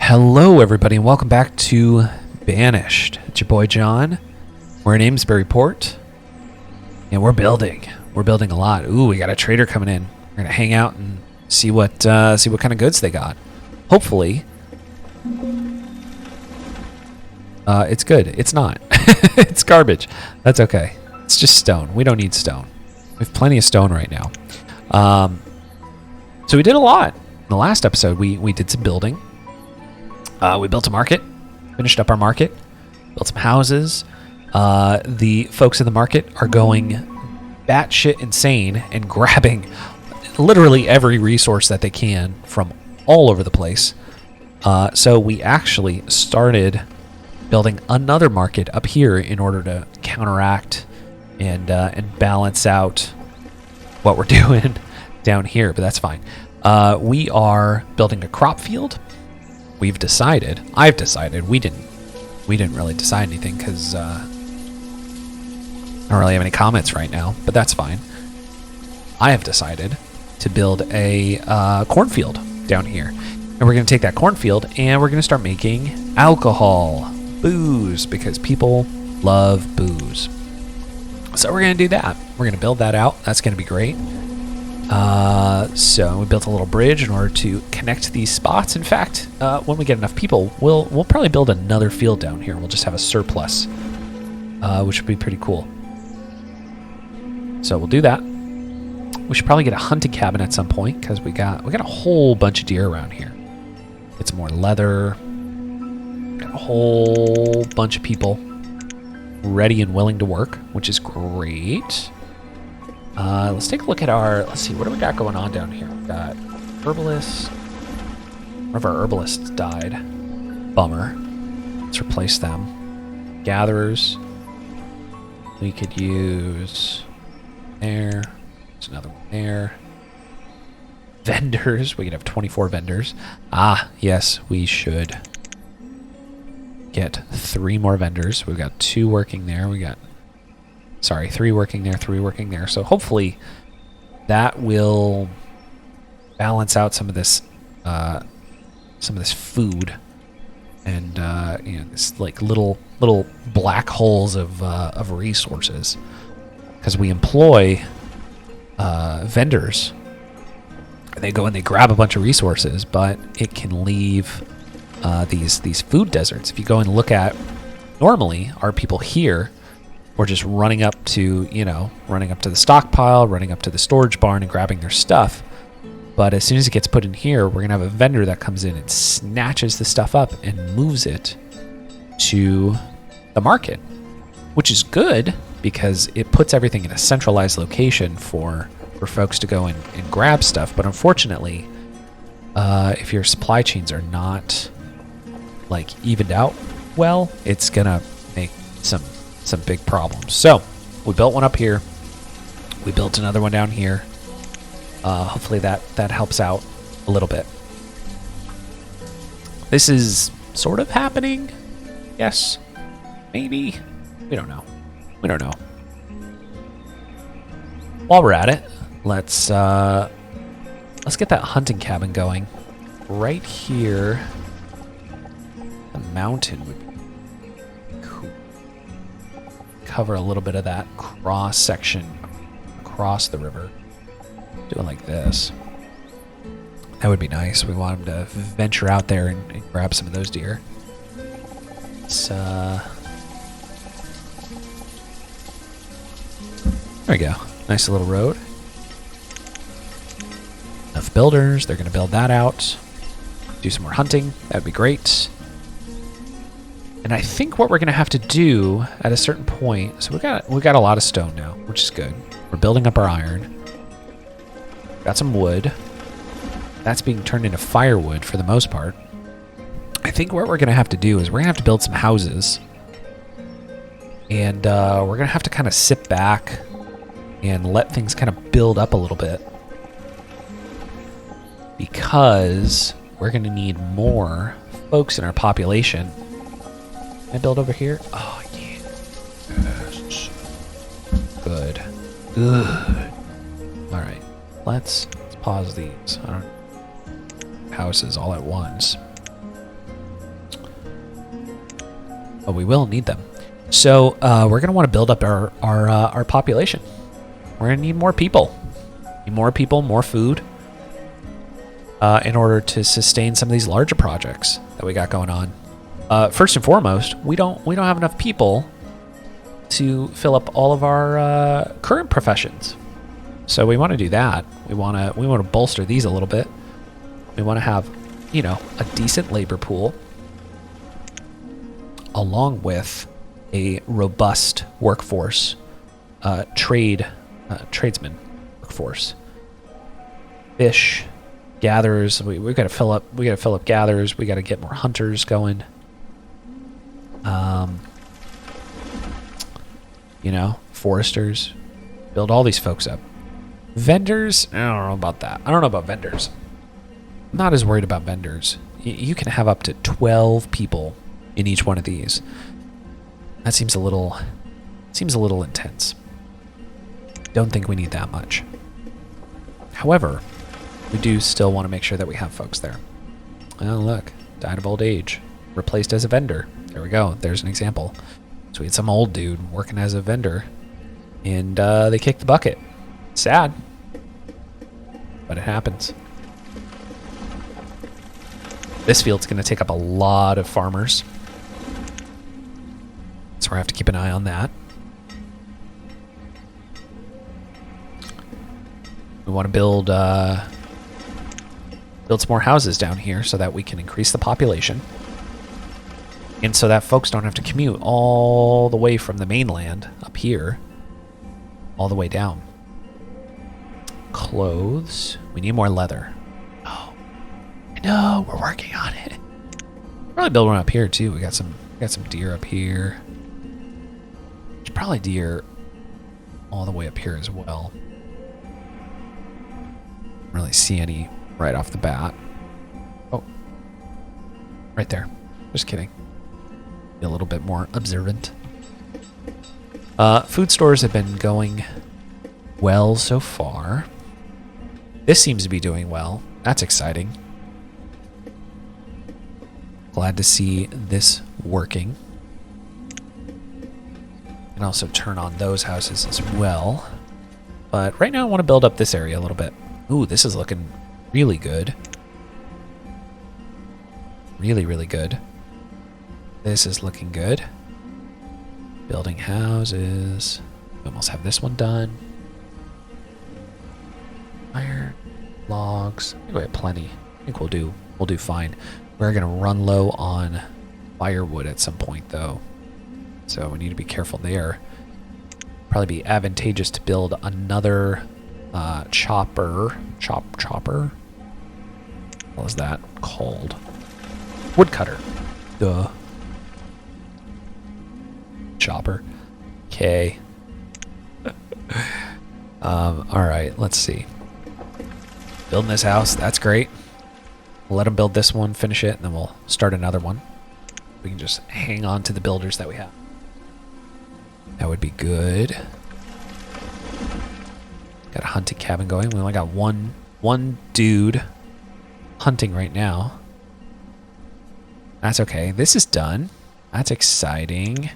Hello, everybody, and welcome back to Banished. It's your boy John. We're in Amesburyport, and we're building. We're building a lot. Ooh, we got a trader coming in. We're gonna hang out and see what kind of goods they got. Hopefully, it's good. It's not. It's garbage. That's okay. It's just stone. We don't need stone. We have plenty of stone right now. So we did a lot. In the last episode, we did some building. We built a market, finished up our market, built some houses. The folks in the market are going batshit insane and grabbing literally every resource that they can from all over the place. So we actually started building another market up here in order to counteract and balance out what we're doing down here, but that's fine. We are building a crop field. I've decided, we didn't really decide anything because I don't really have any comments right now, but that's fine. I have decided to build a cornfield down here, and we're going to take that cornfield and we're going to start making alcohol, booze, because people love booze. So we're going to do that. We're going to build that out. That's going to be great. So we built a little bridge in order to connect these spots. In fact, when we get enough people, we'll probably build another field down here. We'll just have a surplus, which would be pretty cool. So we'll do that. We should probably get a hunting cabin at some point because we got a whole bunch of deer around here. Get some more leather. Got a whole bunch of people ready and willing to work, which is great. Let's take a look at let's see, what do we got going on down here? We've got herbalists. One of our herbalists died. Bummer. Let's replace them. Gatherers. We could use there. There's another one there. Vendors. We could have 24 vendors. Ah, yes, we should get 3 more vendors. We've got 2 working there. 3 working there, 3 working there. So hopefully that will balance out some of this food and this like little black holes of resources, because we employ vendors. They go and they grab a bunch of resources, but it can leave these food deserts. If you go and look at normally our people here, we're just running up to the stockpile, running up to the storage barn and grabbing their stuff. But as soon as it gets put in here, we're going to have a vendor that comes in and snatches the stuff up and moves it to the market, which is good because it puts everything in a centralized location for folks to go and grab stuff. But unfortunately, if your supply chains are not like evened out well, it's going to make some big problems. So we built one up here. We built another one down here. Hopefully that helps out a little bit. This is sort of happening. Yes, maybe. We don't know. While we're at it, let's get that hunting cabin going. Right here, the mountain would be cool. Cover a little bit of that cross section across the river. Do it like this. That would be nice. We want them to venture out there and grab some of those deer. There we go. Nice little road. Enough builders. They're going to build that out. Do some more hunting. That would be great. And I think what we're going to have to do at a certain point, so we got a lot of stone now, which is good. We're building up our iron. Got some wood. That's being turned into firewood for the most part. I think what we're going to have to do is we're going to have to build some houses. And we're going to have to kind of sit back and let things kind of build up a little bit, because we're going to need more folks in our population. Can I build over here? Oh, yeah. Yes. Good. All right. Let's pause these. Houses all at once. but we will need them. So we're going to want to build up our population. We're going to need more people. More people, more food, in order to sustain some of these larger projects that we got going on. First and foremost, we don't have enough people to fill up all of our current professions. So we want to do that. We want to bolster these a little bit. We want to have, you know, a decent labor pool, along with a robust workforce, tradesman workforce. Fish, gatherers. We got to fill up. We got to fill up gatherers. We got to get more hunters going. You know, foresters. Build all these folks up. Vendors. I don't know about that. I don't know about vendors. I'm not as worried about vendors. You can have up to 12 people in each one of these. That seems a little intense. Don't think we need that much. However, we do still want to make sure that we have folks there. Oh, look, died of old age, replaced as a vendor. There we go. There's an example. So we had some old dude working as a vendor, and they kicked the bucket. Sad, but it happens. This field's going to take up a lot of farmers, so we have to keep an eye on that. We want to build some more houses down here so that we can increase the population, and so that folks don't have to commute all the way from the mainland up here all the way down. Clothes. We need more leather. Oh, I know, we're working on it. Probably build one up here too. We got some deer up here. Should probably deer all the way up here as well. Don't really see any right off the bat. Oh, right there. Just kidding. Be a little bit more observant. Food stores have been going well so far. This seems to be doing well. That's exciting. Glad to see this working. And also turn on those houses as well. But right now I want to build up this area a little bit. Ooh, this is looking really good. Really, really good. This is looking good. Building houses. We almost have this one done. Iron, logs. I think we have plenty. I think we'll do fine. We're gonna run low on firewood at some point though, so we need to be careful there. Probably be advantageous to build another chopper. Chopper. What was that called? Woodcutter. Duh. Chopper. Okay. All right. Let's see. Building this house. That's great. We'll let them build this one, finish it, and then we'll start another one. We can just hang on to the builders that we have. That would be good. Got a hunting cabin going. We only got one dude hunting right now. That's okay. This is done. That's exciting.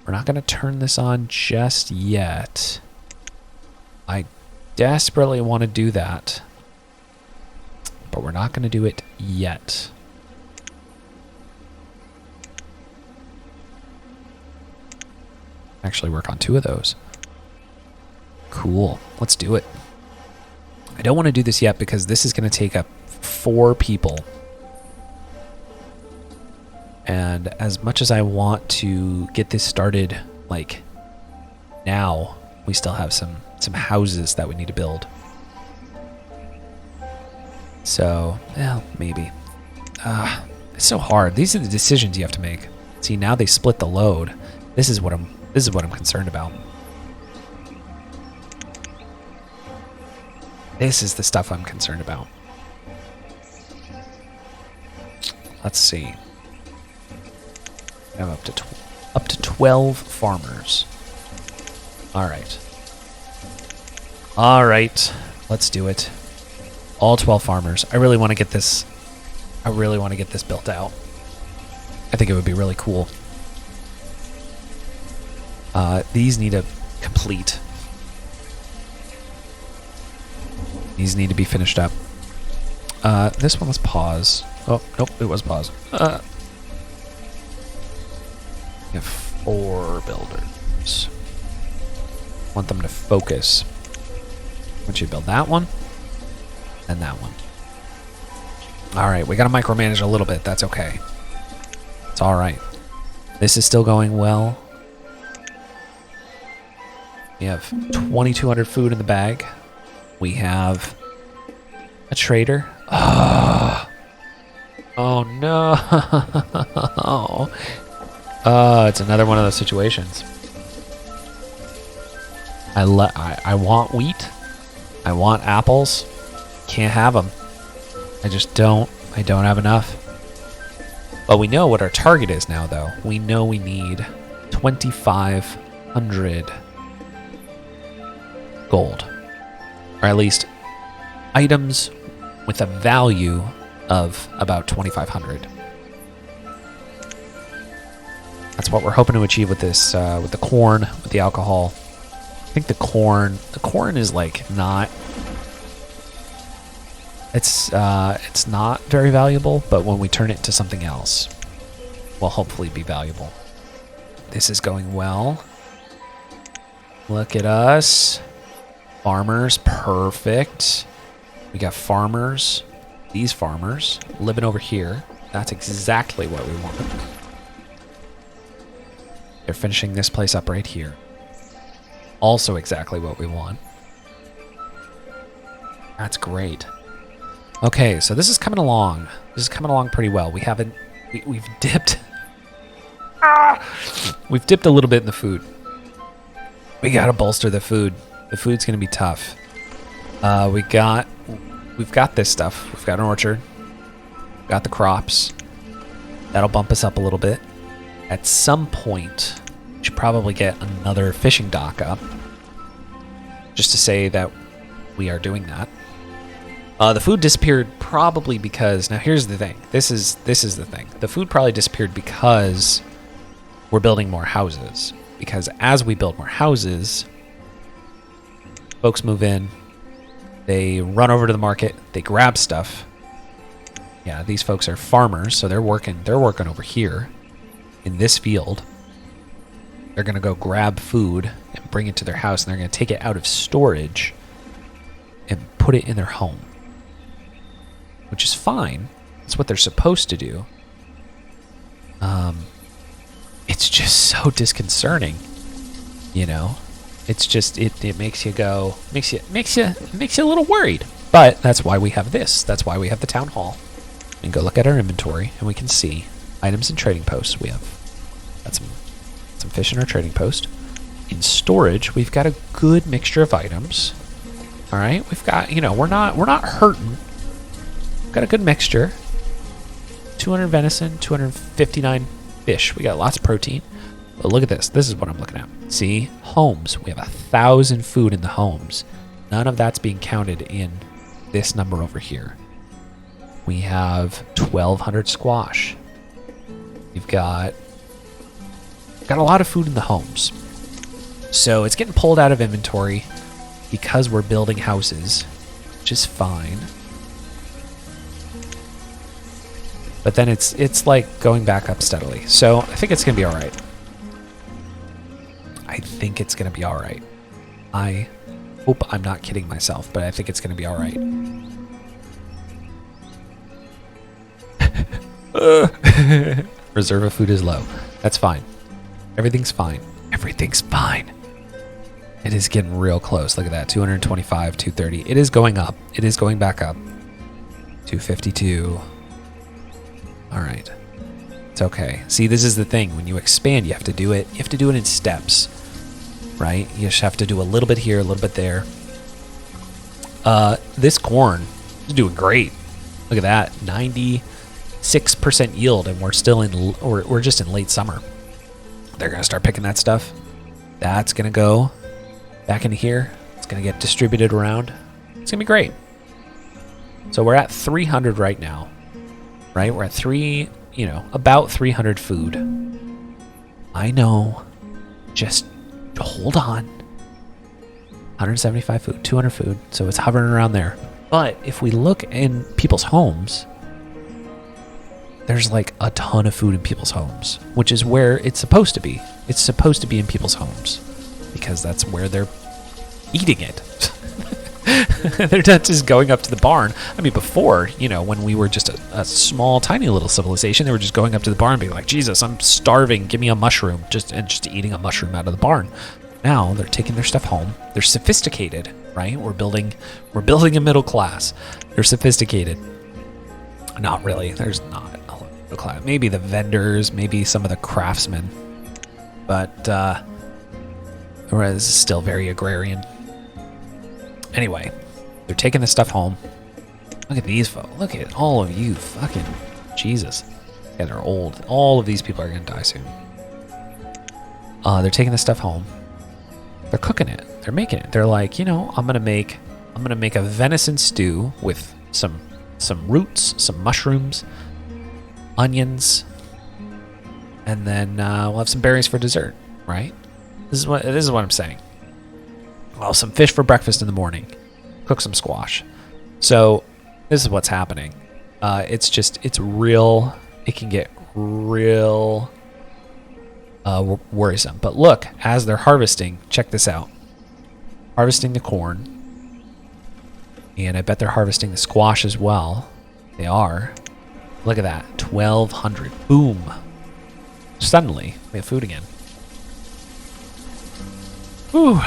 We're not going to turn this on just yet. I desperately want to do that, but we're not going to do it yet. Actually work on 2 of those. Cool. Let's do it. I don't want to do this yet because this is going to take up 4 people. And as much as I want to get this started, like, now, we still have some houses that we need to build. So, well, maybe. It's so hard. These are the decisions you have to make. See, now they split the load. This is what I'm concerned about. This is the stuff I'm concerned about. Let's see. I have up to 12 farmers. All right. All right. Let's do it. All 12 farmers. I really want to get this built out. I think it would be really cool. These need to complete. These need to be finished up. This one, let's pause. Oh, nope, it was pause. We have 4 builders. Want them to focus. Want you to build that one and that one. All right, we got to micromanage a little bit. That's okay. It's all right. This is still going well. We have 2,200 food in the bag. We have a trader. Oh no. It's another one of those situations. I want wheat. I want apples. Can't have them. I just don't. I don't have enough. But we know what our target is now, though. We know we need 2,500 gold. Or at least items with a value of about 2,500. That's what we're hoping to achieve with this, with the corn, with the alcohol. I think the corn is like not. It's not very valuable, but when we turn it to something else, will hopefully be valuable. This is going well. Look at us. Farmers, perfect. We got farmers, these farmers, living over here. That's exactly what we want. They're finishing this place up right here. Also exactly what we want. That's great. Okay, so this is coming along. This is coming along pretty well. We've dipped. We've dipped a little bit in the food. We gotta bolster the food. The food's gonna be tough. We've got this stuff. We've got an orchard. We've got the crops. That'll bump us up a little bit. At some point, we should probably get another fishing dock up. Just to say that we are doing that. The food disappeared probably because, now here's the thing. This is the thing. The food probably disappeared because we're building more houses. Because as we build more houses, folks move in, they run over to the market, they grab stuff. Yeah, these folks are farmers, so they're working over here in this field. They're gonna go grab food and bring it to their house, and they're gonna take it out of storage and put it in their home. Which is fine. That's what they're supposed to do. It's just so disconcerting, you know. It's just it makes you go, makes you a little worried. But that's why we have this. That's why we have the town hall. And go look at our inventory, and we can see items and trading posts. We have got some fish in our trading post. In storage, we've got a good mixture of items. All right, we've got, you know, we're not hurting. Got a good mixture. 200 venison, 259 fish. We got lots of protein. But look at this. This is what I'm looking at. See? Homes. We have 1,000 food in the homes. None of that's being counted in this number over here. We have 1,200 squash. We've got a lot of food in the homes. So it's getting pulled out of inventory because we're building houses, which is fine. But then it's like going back up steadily. So I think it's going to be all right. I think it's going to be all right. I hope I'm not kidding myself, but I think it's going to be all right. Reserve of food is low. That's fine. Everything's fine. Everything's fine. It is getting real close. Look at that. 225, 230. It is going up. It is going back up. 252. All right. It's okay. See, this is the thing. When you expand, you have to do it. You have to do it in steps, right? You just have to do a little bit here, a little bit there. This corn is doing great. Look at that. 96% yield, and we're still in. We're just in late summer. They're gonna start picking that stuff. That's gonna go back into here. It's gonna get distributed around. It's gonna be great. So we're at 300 right now, right? We're at about 300 food. I know, just Hold on. 175 food, 200 food, so it's hovering around there. But if we look in people's homes, there's like a ton of food in people's homes, which is where it's supposed to be. It's supposed to be in people's homes because that's where they're eating it. They're not just going up to the barn. I mean, before, you know, when we were just a small, tiny little civilization, they were just going up to the barn and being like, Jesus, I'm starving. Give me a mushroom. Just eating a mushroom out of the barn. Now they're taking their stuff home. They're sophisticated, right? We're building a middle class. They're sophisticated. Not really. There's not a middle class. Maybe the vendors, maybe some of the craftsmen. But this is still very agrarian. Anyway, they're taking the stuff home. Look at these folks. Look at all of you. Fucking Jesus. Yeah, they're old. All of these people are going to die soon. They're taking the stuff home. They're cooking it. They're making it. They're like, you know, I'm gonna make a venison stew with some roots, some mushrooms, onions, and then we'll have some berries for dessert. Right? This is what I'm saying. Well, some fish for breakfast in the morning. Cook some squash. So this is what's happening. It's real. It can get real worrisome. But look, as they're harvesting, check this out. Harvesting the corn. And I bet they're harvesting the squash as well. They are. Look at that. 1,200. Boom. Suddenly, we have food again. Whew.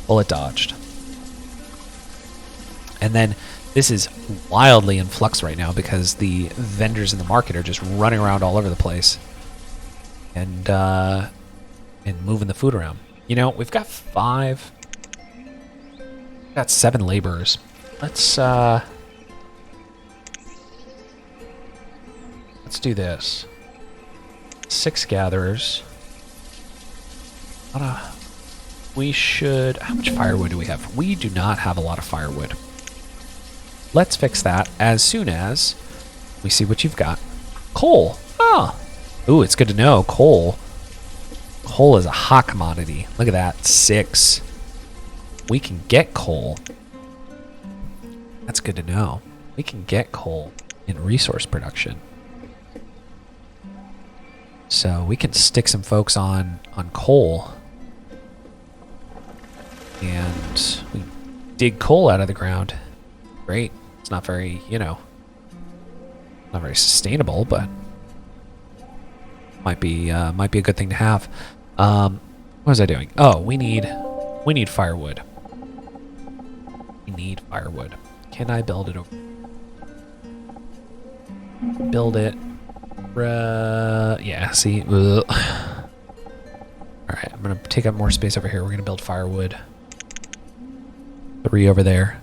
Bullet dodged. And then this is wildly in flux right now because the vendors in the market are just running around all over the place and moving the food around. You know, we've got 7 laborers. Let's do this. 6 gatherers. We should... How much firewood do we have? We do not have a lot of firewood. Let's fix that as soon as we see what you've got. Coal. Oh. Ooh, it's good to know. Coal. Coal is a hot commodity. Look at that. 6. We can get coal. That's good to know. We can get coal in resource production. So we can stick some folks on coal. And we dig coal out of the ground. Great. It's not very, you know, not very sustainable, but might be a good thing to have. What was I doing? Oh, we need firewood. We need firewood. Can I build it over? Build it. Yeah, see? Ugh. Alright, I'm going to take up more space over here. We're going to build firewood. 3 over there.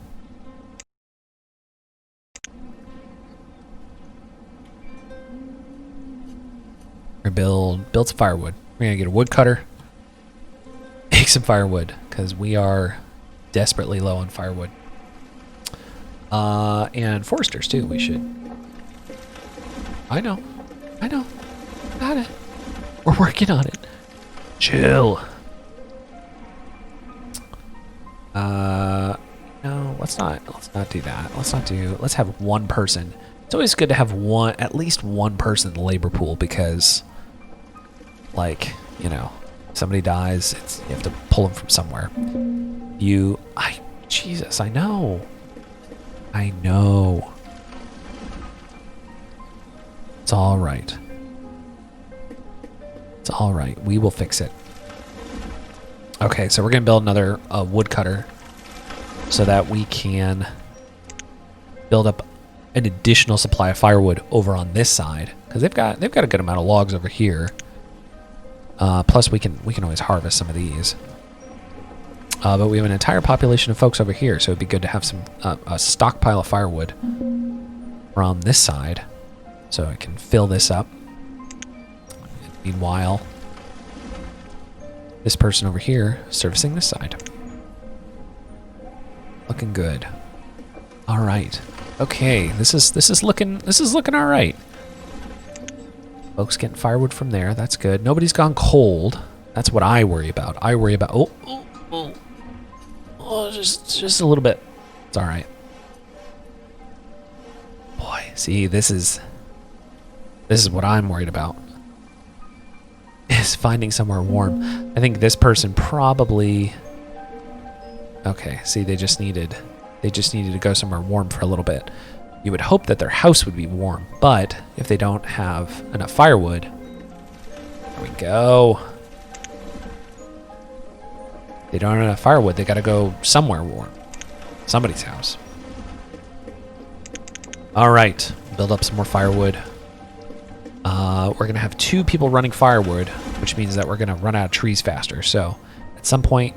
We're going to build some firewood. We're going to get a woodcutter. Make some firewood, because we are desperately low on firewood. And foresters, too, we should. I know. Got it. We're working on it. Chill. No, let's not do that. Let's have one person. It's always good to have at least one person in the labor pool because, like, you know, if somebody dies, you have to pull them from somewhere. Jesus, I know. It's all right. It's all right. We will fix it. Okay, so we're going to build another woodcutter so that we can build up an additional supply of firewood over on this side because they've got a good amount of logs over here. Plus, we can always harvest some of these. But we have an entire population of folks over here, so it'd be good to have some a stockpile of firewood from this side, so I can fill this up. Meanwhile, this person over here servicing this side. Looking good. All right. Okay, this is looking all right. Folks getting firewood from there. That's good. Nobody's gone cold. That's what I worry about. I worry about just a little bit. It's all right. Boy, see, this is what I'm worried about. Is finding somewhere warm. I think this person probably. Okay, see, they just needed to go somewhere warm for a little bit. You would hope that their house would be warm, but if they don't have enough firewood, there we go. They don't have enough firewood, they gotta go somewhere warm. Somebody's house. All right, build up some more firewood. We're gonna have 2 people running firewood, which means that we're gonna run out of trees faster. So at some point,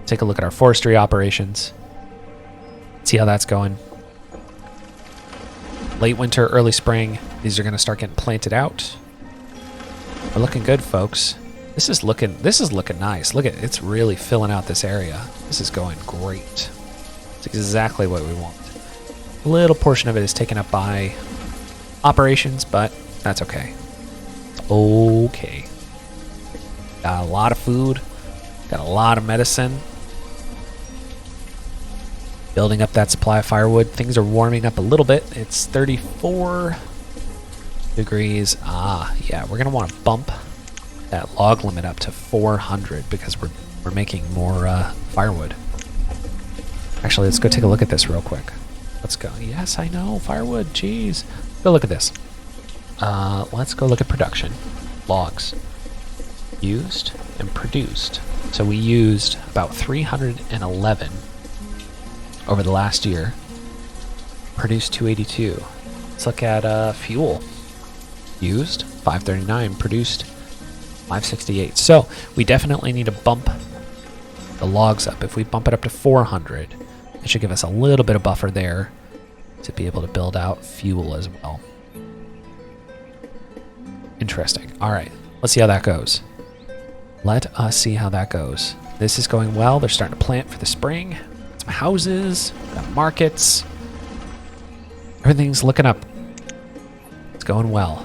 take a look at our forestry operations. See how that's going. Late winter, early spring, these are gonna start getting planted out. We're looking good, folks. This is looking nice. Look at it's really filling out this area. This is going great. It's exactly what we want. A little portion of it is taken up by operations, but that's okay. It's okay. Got a lot of food. Got a lot of medicine. Building up that supply of firewood. Things are warming up a little bit. It's 34 degrees. Yeah, we're gonna want to bump that log limit up to 400 because we're making more firewood. Actually, let's go take a look at this real quick. Let's go. Yes, I know, firewood. Jeez, go look at this. Let's go look at production. Logs used and produced. So we used about 311 over the last year. Produced 282. Let's look at fuel. Used 539. Produced 568. So we definitely need to bump the logs up. If we bump it up to 400, it should give us a little bit of buffer there to be able to build out fuel as well. Interesting. All right, let's see how that goes. Let us see how that goes. This is going well. They're starting to plant for the spring. Some houses, got markets. Everything's looking up. It's going well.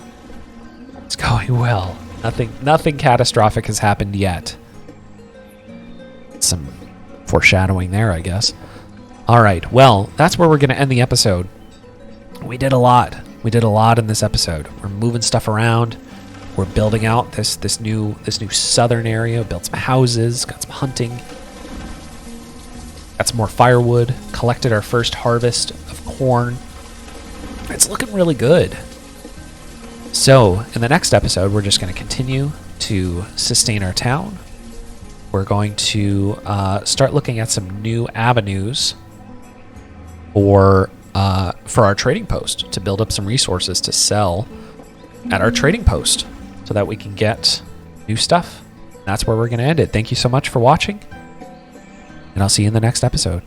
It's going well. Nothing catastrophic has happened yet. Some foreshadowing there, I guess. All right, well, that's where we're going to end the episode. We did a lot. We did a lot in this episode. We're moving stuff around. We're building out this new southern area. Built some houses. Got some hunting. Got some more firewood. Collected our first harvest of corn. It's looking really good. So in the next episode, we're just going to continue to sustain our town. We're going to start looking at some new avenues for our trading post to build up some resources to sell at our trading post so that we can get new stuff. That's where we're going to end it. Thank you so much for watching, and I'll see you in the next episode.